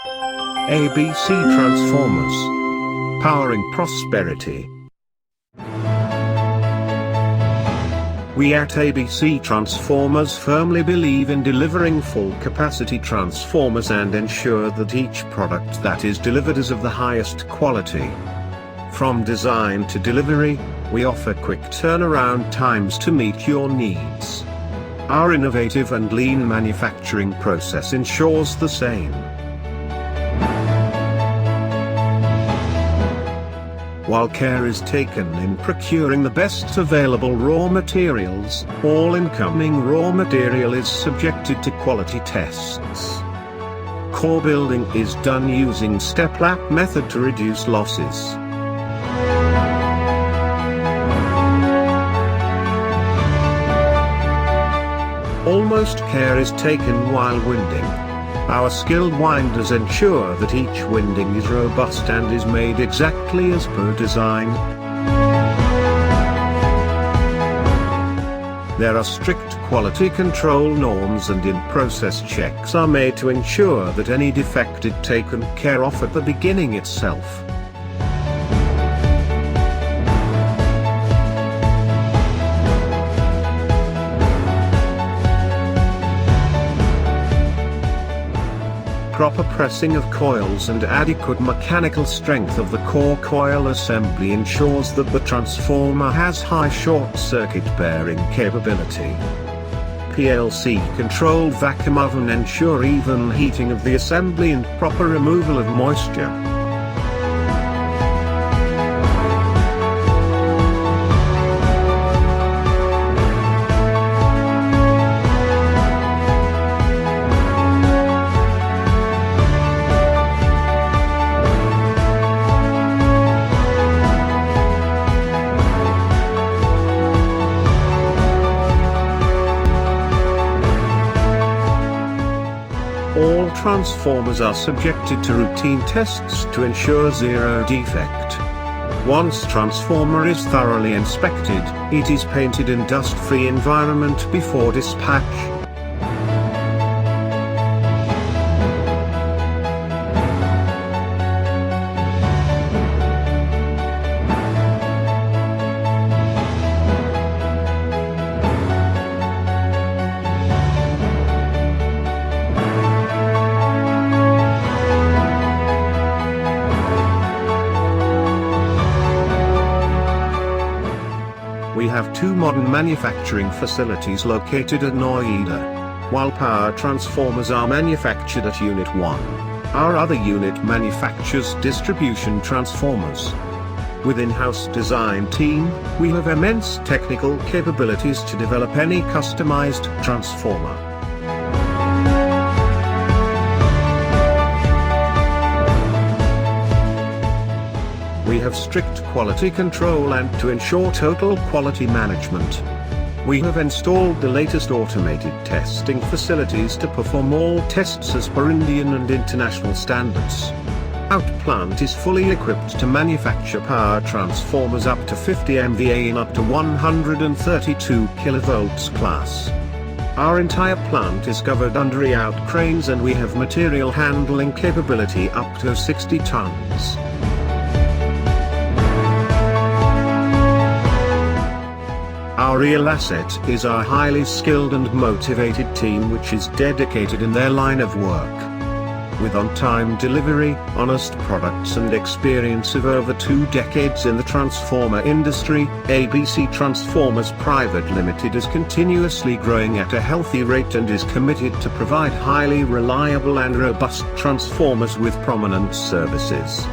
ABC Transformers. Powering prosperity. We at ABC Transformers firmly believe in delivering full capacity transformers and ensure that each product that is delivered is of the highest quality. From design to delivery, we offer quick turnaround times to meet your needs. Our innovative and lean manufacturing process ensures the same. While care is taken in procuring the best available raw materials, all incoming raw material is subjected to quality tests. Core building is done using step-lap method to reduce losses. Almost care is taken while winding. Our skilled winders ensure that each winding is robust and is made exactly as per design. There are strict quality control norms and in-process checks are made to ensure that any defect is taken care of at the beginning itself. Proper pressing of coils and adequate mechanical strength of the core coil assembly ensures that the transformer has high short-circuit bearing capability. PLC-controlled vacuum oven ensure even heating of the assembly and proper removal of moisture. All transformers are subjected to routine tests to ensure zero defect. Once transformer is thoroughly inspected, it is painted in dust-free environment before dispatch. We have two modern manufacturing facilities located at Noida. While power transformers are manufactured at Unit 1, our other unit manufactures distribution transformers. With in-house design team, we have immense technical capabilities to develop any customized transformer. We have strict quality control and to ensure total quality management. We have installed the latest automated testing facilities to perform all tests as per Indian and international standards. Our plant is fully equipped to manufacture power transformers up to 50 MVA in up to 132 kV class. Our entire plant is covered under layout cranes and we have material handling capability up to 60 tons. Our real asset is our highly skilled and motivated team which is dedicated in their line of work. With on-time delivery, honest products and experience of over 2 decades in the transformer industry, ABC Transformers Private Limited is continuously growing at a healthy rate and is committed to provide highly reliable and robust transformers with prominent services.